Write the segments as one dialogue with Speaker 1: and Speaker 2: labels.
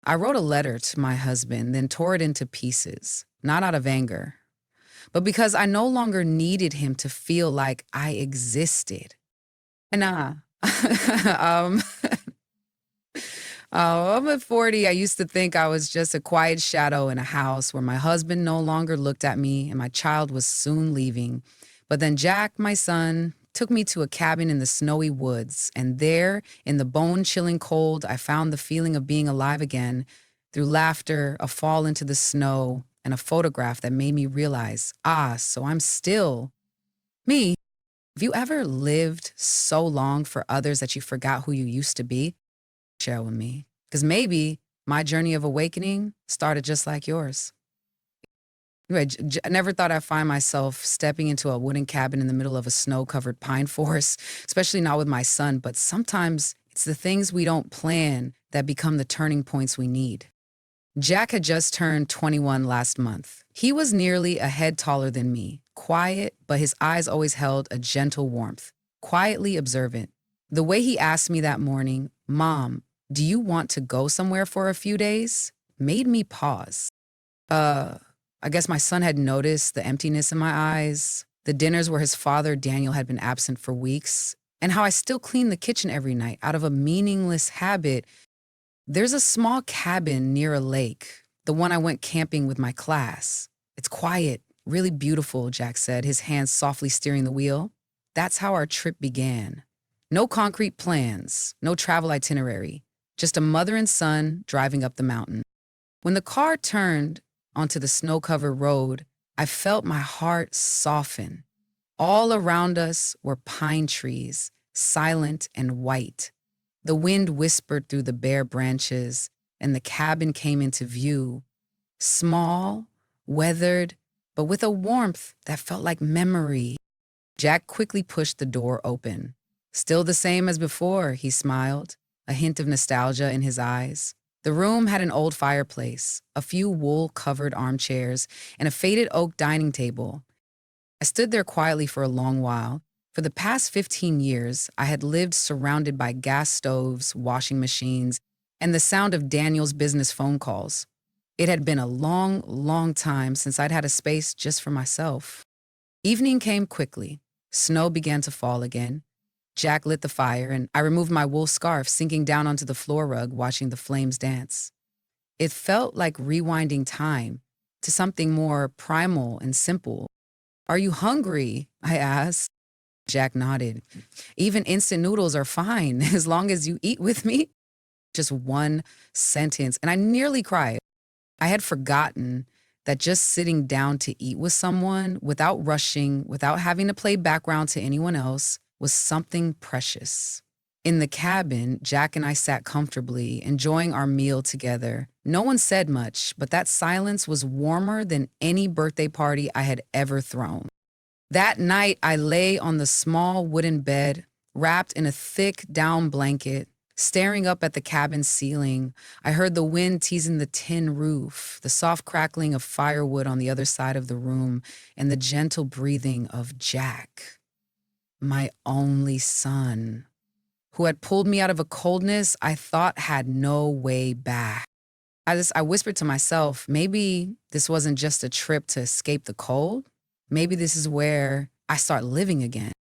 Speaker 1: I wrote a letter to my husband, then tore it into pieces, not out of anger, but because I no longer needed him to feel like I existed. And um, I'm at 40. I used to think I was just a quiet shadow in a house where my husband no longer looked at me and my child was soon leaving. But then Jack, my son, took me to a cabin in the snowy woods, and there, in the bone-chilling cold, I found the feeling of being alive again through laughter, a fall into the snow, and a photograph that made me realize, so I'm still me. Have you ever lived so long for others that you forgot who you used to be? Share with me. Because maybe my journey of awakening started just like yours. Anyway, I never thought I'd find myself stepping into a wooden cabin in the middle of a snow-covered pine forest, especially not with my son, but sometimes it's the things we don't plan that become the turning points we need. Jack had just turned 21 last month. He was nearly a head taller than me, quiet, but his eyes always held a gentle warmth, quietly observant. The way he asked me that morning, "Mom, do you want to go somewhere for a few days?" made me pause. I guess my son had noticed the emptiness in my eyes, the dinners where his father, Daniel, had been absent for weeks, and how I still clean the kitchen every night out of a meaningless habit. There's a small cabin near a lake, the one I went camping with my class. It's quiet, really beautiful, Jack said, his hands softly steering the wheel. That's how our trip began. No concrete plans, no travel itinerary, just a mother and son driving up the mountain. When the car turned onto the snow-covered road, I felt my heart soften. All around us were pine trees, silent and white. The wind whispered through the bare branches, and the cabin came into view. Small, weathered, but with a warmth that felt like memory. Jack quickly pushed the door open. "Still the same as before," he smiled, a hint of nostalgia in his eyes. The room had an old fireplace, a few wool-covered armchairs, and a faded oak dining table. I stood there quietly for a long while. For the past 15 years, I had lived surrounded by gas stoves, washing machines, and the sound of Daniel's business phone calls. It had been a long, long time since I'd had a space just for myself. Evening came quickly. Snow began to fall again. Jack lit the fire, and I removed my wool scarf, sinking down onto the floor rug, watching the flames dance. It felt like rewinding time to something more primal and simple. "Are you hungry?" I asked. Jack nodded. "Even instant noodles are fine, as long as you eat with me." Just one sentence, and I nearly cried. I had forgotten that just sitting down to eat with someone, without rushing, without having to play background to anyone else, was something precious. In the cabin, Jack and I sat comfortably, enjoying our meal together. No one said much, but that silence was warmer than any birthday party I had ever thrown. That night, I lay on the small wooden bed, wrapped in a thick down blanket, staring up at the cabin ceiling. I heard the wind teasing the tin roof, the soft crackling of firewood on the other side of the room, and the gentle breathing of Jack, my only son, who had pulled me out of a coldness I thought had no way back. I whispered to myself, maybe this wasn't just a trip to escape the cold. Maybe this is where I start living again.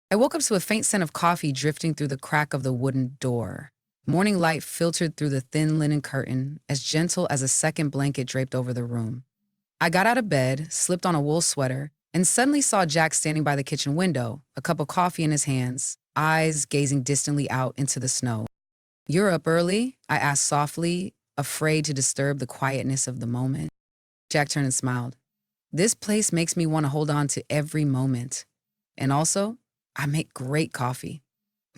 Speaker 1: I woke up to a faint scent of coffee drifting through the crack of the wooden door. Morning light filtered through the thin linen curtain, as gentle as a second blanket draped over the room. I got out of bed, slipped on a wool sweater, and suddenly saw Jack standing by the kitchen window, a cup of coffee in his hands, eyes gazing distantly out into the snow. "You're up early?" I asked softly, afraid to disturb the quietness of the moment. Jack turned and smiled. "This place makes me want to hold on to every moment. And also, I make great coffee.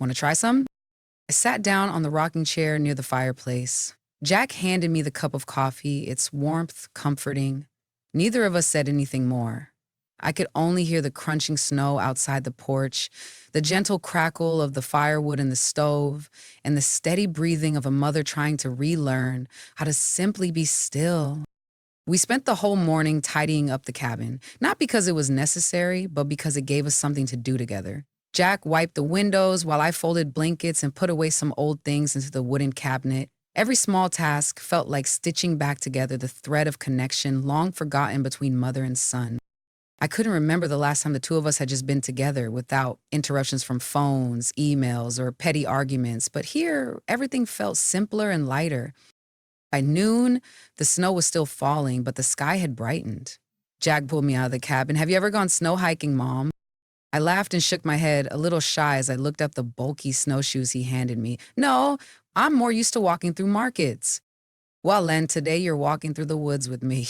Speaker 1: Want to try some?" I sat down on the rocking chair near the fireplace. Jack handed me the cup of coffee, its warmth comforting. Neither of us said anything more. I could only hear the crunching snow outside the porch, the gentle crackle of the firewood in the stove, and the steady breathing of a mother trying to relearn how to simply be still. We spent the whole morning tidying up the cabin, not because it was necessary, but because it gave us something to do together. Jack wiped the windows while I folded blankets and put away some old things into the wooden cabinet. Every small task felt like stitching back together the thread of connection long forgotten between mother and son. I couldn't remember the last time the two of us had just been together without interruptions from phones, emails, or petty arguments, but here everything felt simpler and lighter. By noon, the snow was still falling, but the sky had brightened. Jack pulled me out of the cabin. "Have you ever gone snow hiking, Mom?" I laughed and shook my head, a little shy as I looked up the bulky snowshoes he handed me. "No, I'm more used to walking through markets." "Well, Len, today you're walking through the woods with me."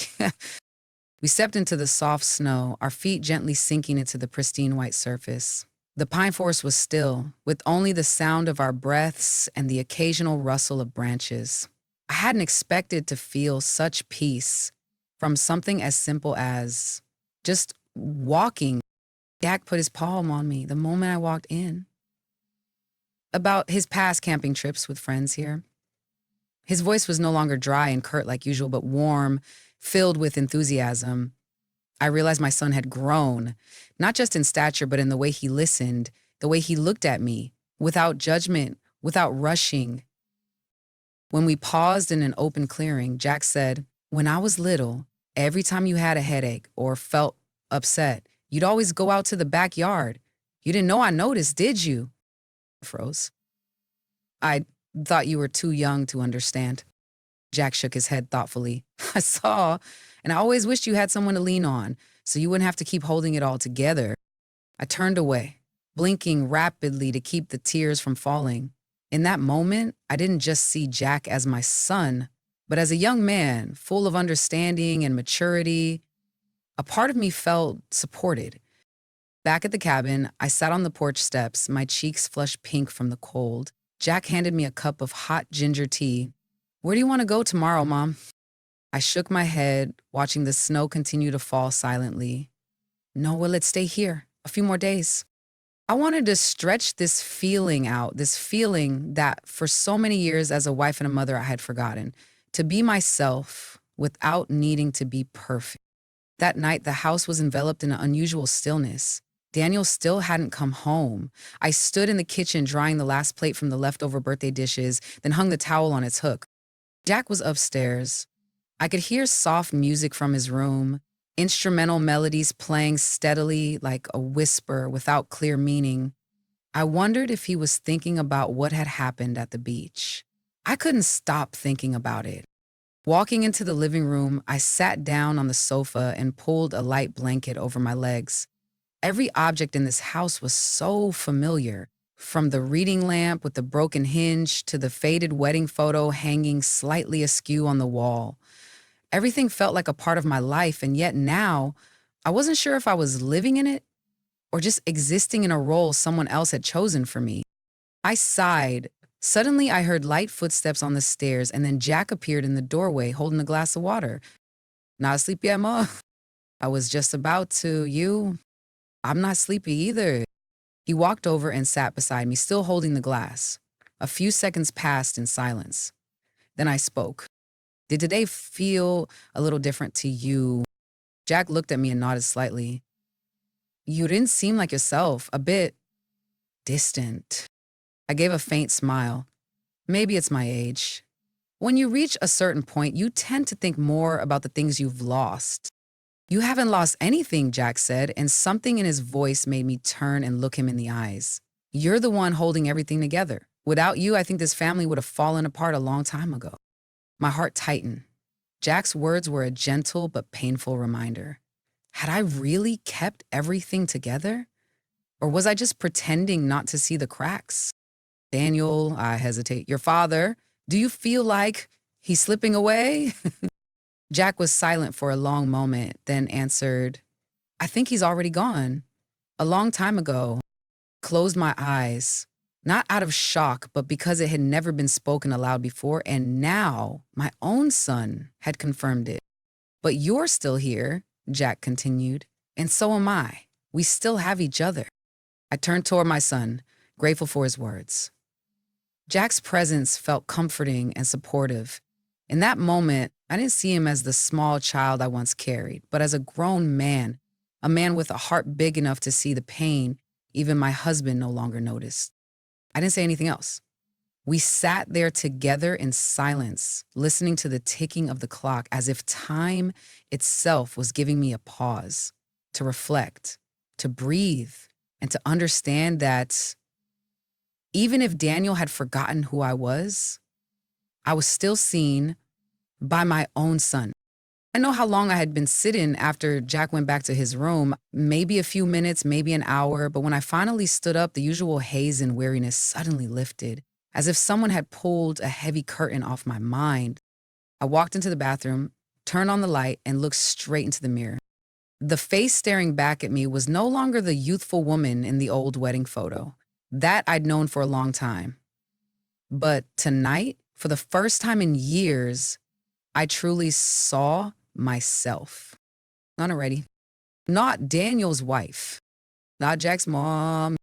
Speaker 1: We stepped into the soft snow, our feet gently sinking into the pristine white surface. The pine forest was still, with only the sound of our breaths and the occasional rustle of branches. I hadn't expected to feel such peace from something as simple as just walking. Jack put his palm on me the moment I walked in. About his past camping trips with friends here. His voice was no longer dry and curt like usual, but warm, filled with enthusiasm. I realized my son had grown, not just in stature, but in the way he listened, the way he looked at me, without judgment, without rushing. When we paused in an open clearing, Jack said, "When I was little, every time you had a headache or felt upset, you'd always go out to the backyard. You didn't know I noticed, did you?" I froze. "I thought you were too young to understand." Jack shook his head thoughtfully. "I saw, and I always wished you had someone to lean on, so you wouldn't have to keep holding it all together." I turned away, blinking rapidly to keep the tears from falling. In that moment, I didn't just see Jack as my son, but as a young man, full of understanding and maturity. A part of me felt supported. Back at the cabin, I sat on the porch steps, my cheeks flushed pink from the cold. Jack handed me a cup of hot ginger tea. "Where do you want to go tomorrow, Mom?" I shook my head, watching the snow continue to fall silently. "No, well, let's stay here a few more days." I wanted to stretch this feeling out, this feeling that for so many years as a wife and a mother I had forgotten, to be myself without needing to be perfect. That night, the house was enveloped in an unusual stillness. Daniel still hadn't come home. I stood in the kitchen drying the last plate from the leftover birthday dishes, then hung the towel on its hook. Jack was upstairs. I could hear soft music from his room, instrumental melodies playing steadily like a whisper without clear meaning. I wondered if he was thinking about what had happened at the beach. I couldn't stop thinking about it. Walking into the living room, I sat down on the sofa and pulled a light blanket over my legs. Every object in this house was so familiar, from the reading lamp with the broken hinge to the faded wedding photo hanging slightly askew on the wall. Everything felt like a part of my life, and yet now, I wasn't sure if I was living in it or just existing in a role someone else had chosen for me. I sighed. Suddenly, I heard light footsteps on the stairs, and then Jack appeared in the doorway holding a glass of water. "Not asleep yet, Ma?" "I was just about to. You?" "I'm not sleepy either." He walked over and sat beside me, still holding the glass. A few seconds passed in silence. Then I spoke. "Did today feel a little different to you?" Jack looked at me and nodded slightly. "You didn't seem like yourself, a bit distant." I gave a faint smile. "Maybe it's my age. When you reach a certain point, you tend to think more about the things you've lost." "You haven't lost anything," Jack said, and something in his voice made me turn and look him in the eyes. "You're the one holding everything together. Without you, I think this family would have fallen apart a long time ago." My heart tightened. Jack's words were a gentle but painful reminder. Had I really kept everything together? Or was I just pretending not to see the cracks? "Daniel," I hesitate, "your father, do you feel like he's slipping away?" Jack was silent for a long moment, then answered, "I think he's already gone. A long time ago." Closed my eyes, not out of shock, but because it had never been spoken aloud before, and now my own son had confirmed it. "But you're still here," Jack continued, "and so am I. We still have each other." I turned toward my son, grateful for his words. Jack's presence felt comforting and supportive. In that moment, I didn't see him as the small child I once carried, but as a grown man, a man with a heart big enough to see the pain even my husband no longer noticed. I didn't say anything else. We sat there together in silence, listening to the ticking of the clock as if time itself was giving me a pause to reflect, to breathe, and to understand that even if Daniel had forgotten who I was still seen by my own son. I know how long I had been sitting after Jack went back to his room, maybe a few minutes, maybe an hour, but when I finally stood up, the usual haze and weariness suddenly lifted, as if someone had pulled a heavy curtain off my mind. I walked into the bathroom, turned on the light, and looked straight into the mirror. The face staring back at me was no longer the youthful woman in the old wedding photo. That I'd known for a long time. But tonight, for the first time in years, I truly saw myself. Not already. Not Daniel's wife. Not Jack's mom.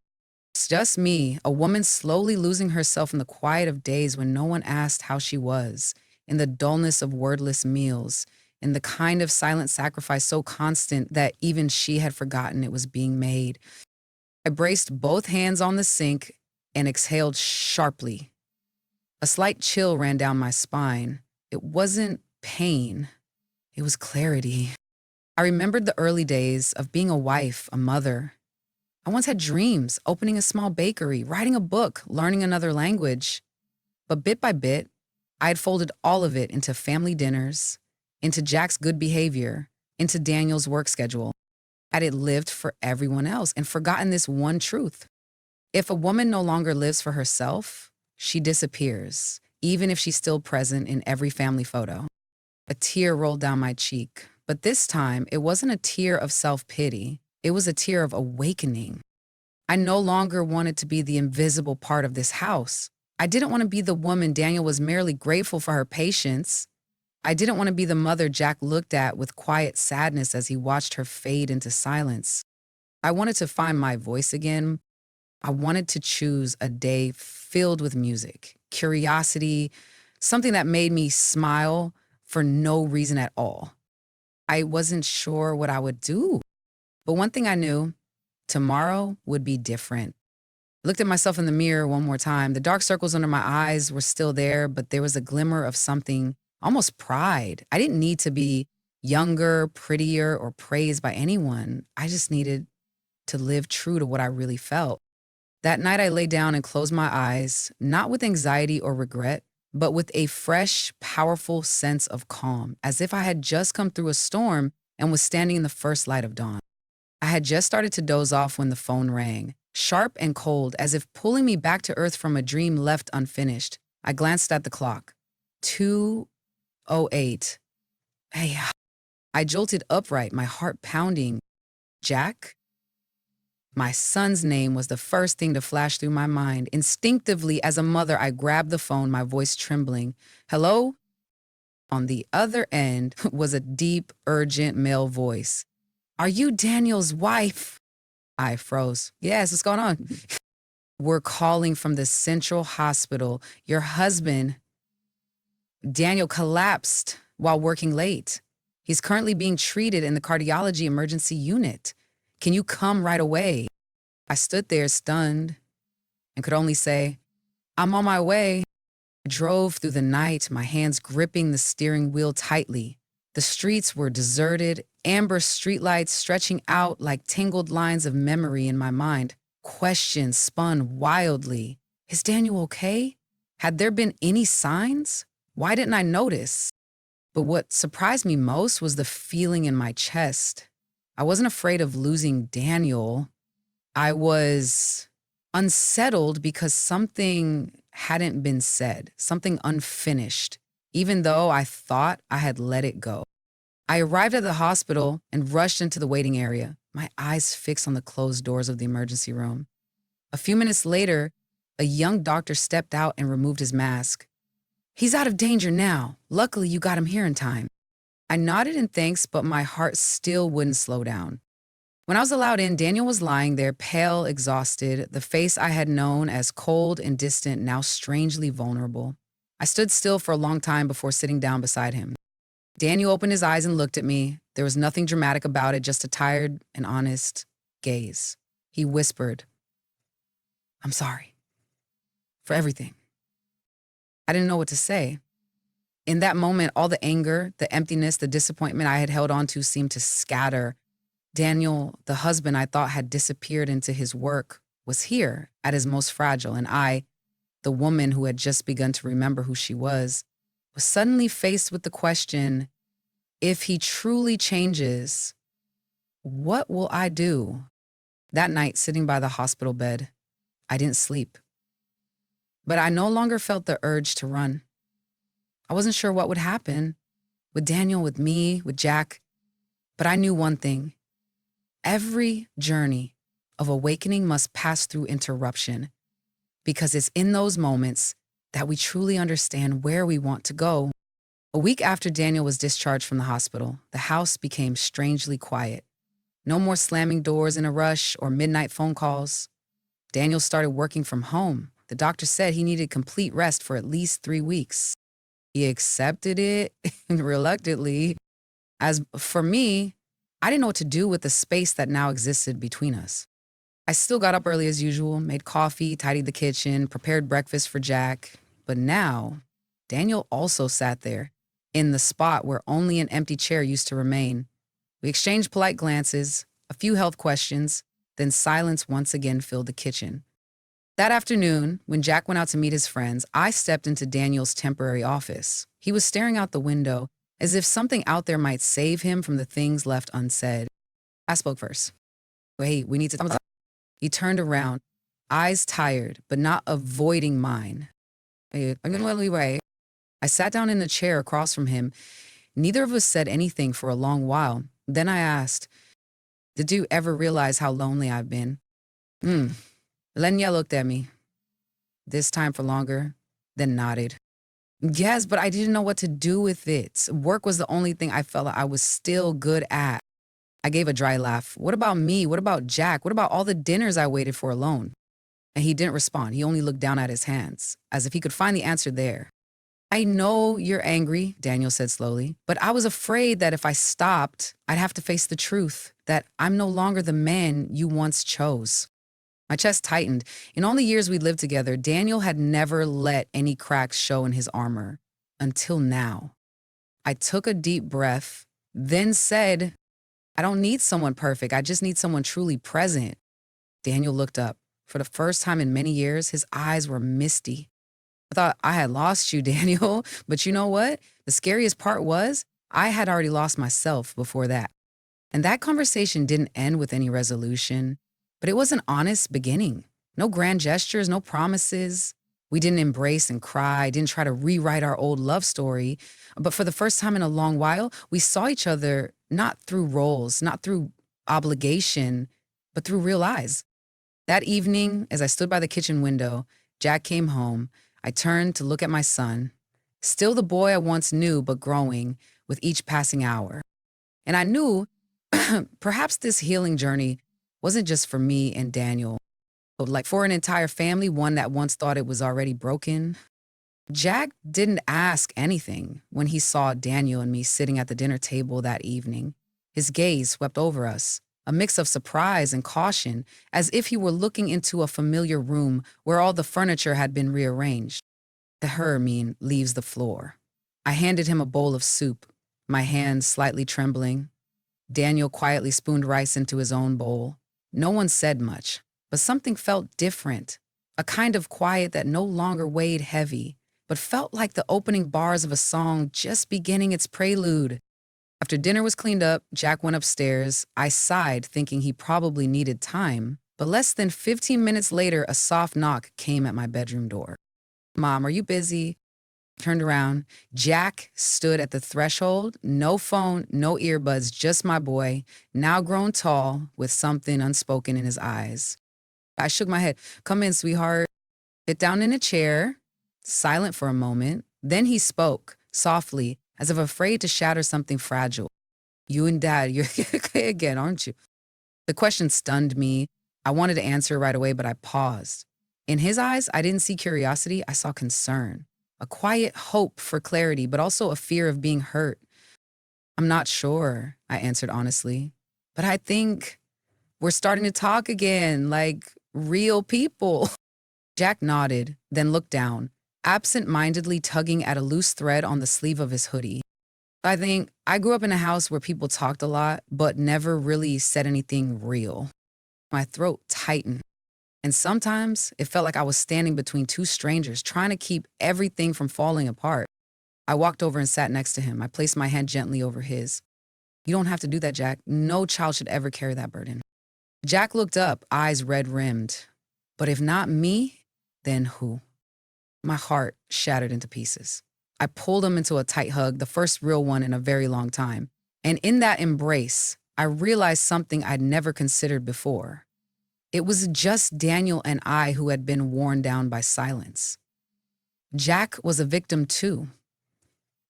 Speaker 1: It's just me, a woman slowly losing herself in the quiet of days when no one asked how she was, in the dullness of wordless meals, in the kind of silent sacrifice so constant that even she had forgotten it was being made. I braced both hands on the sink and exhaled sharply. A slight chill ran down my spine. It wasn't pain. It was clarity. I remembered the early days of being a wife, a mother. I once had dreams, opening a small bakery, writing a book, learning another language. But bit by bit, I had folded all of it into family dinners, into Jack's good behavior, into Daniel's work schedule. I had lived for everyone else and forgotten this one truth. If a woman no longer lives for herself, she disappears, even if she's still present in every family photo. A tear rolled down my cheek, but this time it wasn't a tear of self-pity. It was a tear of awakening. I no longer wanted to be the invisible part of this house. I didn't want to be the woman Daniel was merely grateful for her patience. I didn't want to be the mother Jack looked at with quiet sadness as he watched her fade into silence. I wanted to find my voice again. I wanted to choose a day filled with music, curiosity, something that made me smile for no reason at all. I wasn't sure what I would do, but one thing I knew, tomorrow would be different. I looked at myself in the mirror one more time. The dark circles under my eyes were still there, but there was a glimmer of something, almost pride. I didn't need to be younger, prettier, or praised by anyone. I just needed to live true to what I really felt. That night I lay down and closed my eyes, not with anxiety or regret, but with a fresh, powerful sense of calm, as if I had just come through a storm and was standing in the first light of dawn. I had just started to doze off when the phone rang, sharp and cold, as if pulling me back to earth from a dream left unfinished. I glanced at the clock. 2:08. Hey, I jolted upright, my heart pounding. Jack? My son's name was the first thing to flash through my mind. Instinctively, as a mother, I grabbed the phone, my voice trembling. Hello? On the other end was a deep, urgent male voice. Are you Daniel's wife? I froze. Yes, what's going on? We're calling from the Central Hospital. Your husband, Daniel, collapsed while working late. He's currently being treated in the cardiology emergency unit. Can you come right away? I stood there stunned and could only say, I'm on my way. I drove through the night, my hands gripping the steering wheel tightly. The streets were deserted, amber streetlights stretching out like tangled lines of memory in my mind. Questions spun wildly. Is Daniel okay? Had there been any signs? Why didn't I notice? But what surprised me most was the feeling in my chest. I wasn't afraid of losing Daniel. I was unsettled because something hadn't been said, something unfinished, even though I thought I had let it go. I arrived at the hospital and rushed into the waiting area, my eyes fixed on the closed doors of the emergency room. A few minutes later, a young doctor stepped out and removed his mask. He's out of danger now. Luckily, you got him here in time. I nodded in thanks, but my heart still wouldn't slow down. When I was allowed in, Daniel was lying there, pale, exhausted, the face I had known as cold and distant, now strangely vulnerable. I stood still for a long time before sitting down beside him. Daniel opened his eyes and looked at me. There was nothing dramatic about it, just a tired and honest gaze. He whispered, I'm sorry for everything. I didn't know what to say. In that moment, all the anger, the emptiness, the disappointment I had held on to seemed to scatter. Daniel, the husband I thought had disappeared into his work, was here at his most fragile, and I, the woman who had just begun to remember who she was suddenly faced with the question, if he truly changes, what will I do? That night, sitting by the hospital bed, I didn't sleep. But I no longer felt the urge to run. I wasn't sure what would happen with Daniel, with me, with Jack. But I knew one thing. Every journey of awakening must pass through interruption, because it's in those moments that we truly understand where we want to go. A week after Daniel was discharged from the hospital, the house became strangely quiet. No more slamming doors in a rush or midnight phone calls. Daniel started working from home. The doctor said he needed complete rest for at least 3 weeks. He accepted it reluctantly. As for me, I didn't know what to do with the space that now existed between us. I still got up early as usual, made coffee, tidied the kitchen, prepared breakfast for Jack. But now, Daniel also sat there, in the spot where only an empty chair used to remain. We exchanged polite glances, a few health questions, then silence once again filled the kitchen. That afternoon, when Jack went out to meet his friends, I stepped into Daniel's temporary office. He was staring out the window, as if something out there might save him from the things left unsaid. I spoke first. Wait, we need to talk. He turned around, eyes tired, but not avoiding mine. I sat down in the chair across from him. Neither of us said anything for a long while. Then I asked, did you ever realize how lonely I've been? Lenya looked at me, this time for longer, then nodded. Yes, but I didn't know what to do with it. Work was the only thing I felt like I was still good at. I gave a dry laugh. What about me? What about Jack? What about all the dinners I waited for alone? And he didn't respond. He only looked down at his hands, as if he could find the answer there. I know you're angry, Daniel said slowly, but I was afraid that if I stopped, I'd have to face the truth, that I'm no longer the man you once chose. My chest tightened. In all the years we lived together, Daniel had never let any cracks show in his armor. Until now. I took a deep breath, then said, I don't need someone perfect. I just need someone truly present. Daniel looked up. For the first time in many years, his eyes were misty. I thought I had lost you, Daniel. But you know what? The scariest part was I had already lost myself before that. And that conversation didn't end with any resolution. But it was an honest beginning. No grand gestures, no promises. We didn't embrace and cry, didn't try to rewrite our old love story. But for the first time in a long while, we saw each other not through roles, not through obligation, but through real eyes. That evening, as I stood by the kitchen window, Jack came home. I turned to look at my son, still the boy I once knew, but growing with each passing hour. And I knew perhaps this healing journey wasn't just for me and Daniel, but like for an entire family, one that once thought it was already broken. Jack didn't ask anything when he saw Daniel and me sitting at the dinner table that evening. His gaze swept over us, a mix of surprise and caution, as if he were looking into a familiar room where all the furniture had been rearranged. The leaves the floor. I handed him a bowl of soup, my hands slightly trembling. Daniel quietly spooned rice into his own bowl. No one said much, but something felt different, a kind of quiet that no longer weighed heavy, but felt like the opening bars of a song just beginning its prelude. After dinner was cleaned up, Jack went upstairs. I sighed, thinking he probably needed time, but less than 15 minutes later, a soft knock came at my bedroom door. Mom, are you busy? Turned around. Jack stood at the threshold, no phone, no earbuds, just my boy, now grown tall, with something unspoken in his eyes. I shook my head. Come in, sweetheart. Sit down in a chair, silent for a moment. Then he spoke, softly, as if afraid to shatter something fragile. You and Dad, you're okay again, aren't you? The question stunned me. I wanted to answer right away, but I paused. In his eyes, I didn't see curiosity, I saw concern. A quiet hope for clarity, but also a fear of being hurt. I'm not sure, I answered honestly. But I think we're starting to talk again, like real people. Jack nodded, then looked down. absent-mindedly tugging at a loose thread on the sleeve of his hoodie. I think I grew up in a house where people talked a lot, but never really said anything real. My throat tightened, and sometimes it felt like I was standing between two strangers trying to keep everything from falling apart. I walked over and sat next to him. I placed my hand gently over his. You don't have to do that, Jack. No child should ever carry that burden. Jack looked up, eyes red-rimmed. But if not me, then who? My heart shattered into pieces. I pulled him into a tight hug, the first real one in a very long time. And in that embrace, I realized something I'd never considered before. It was just Daniel and I who had been worn down by silence. Jack was a victim too,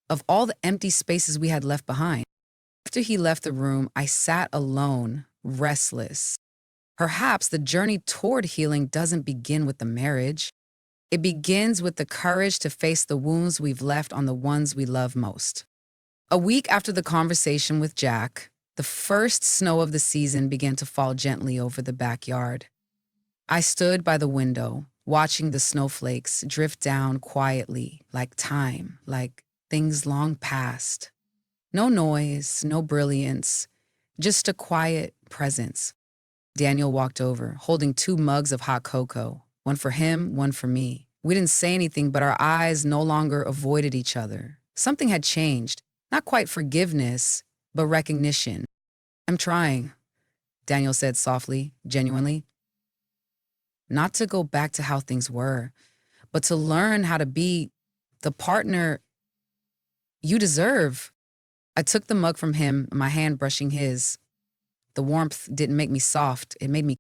Speaker 1: of all the empty spaces we had left behind. After he left the room, I sat alone, restless. Perhaps the journey toward healing doesn't begin with the marriage. It begins with the courage to face the wounds we've left on the ones we love most. A week after the conversation with Jack, the first snow of the season began to fall gently over the backyard. I stood by the window, watching the snowflakes drift down quietly, like time, like things long past. No noise, no brilliance, just a quiet presence. Daniel walked over, holding 2 mugs of hot cocoa, one for him, one for me. We didn't say anything, but our eyes no longer avoided each other. Something had changed, not quite forgiveness, but recognition. I'm trying, Daniel said softly, genuinely. Not to go back to how things were, but to learn how to be the partner you deserve. I took the mug from him, my hand brushing his. The warmth didn't make me soft, it made me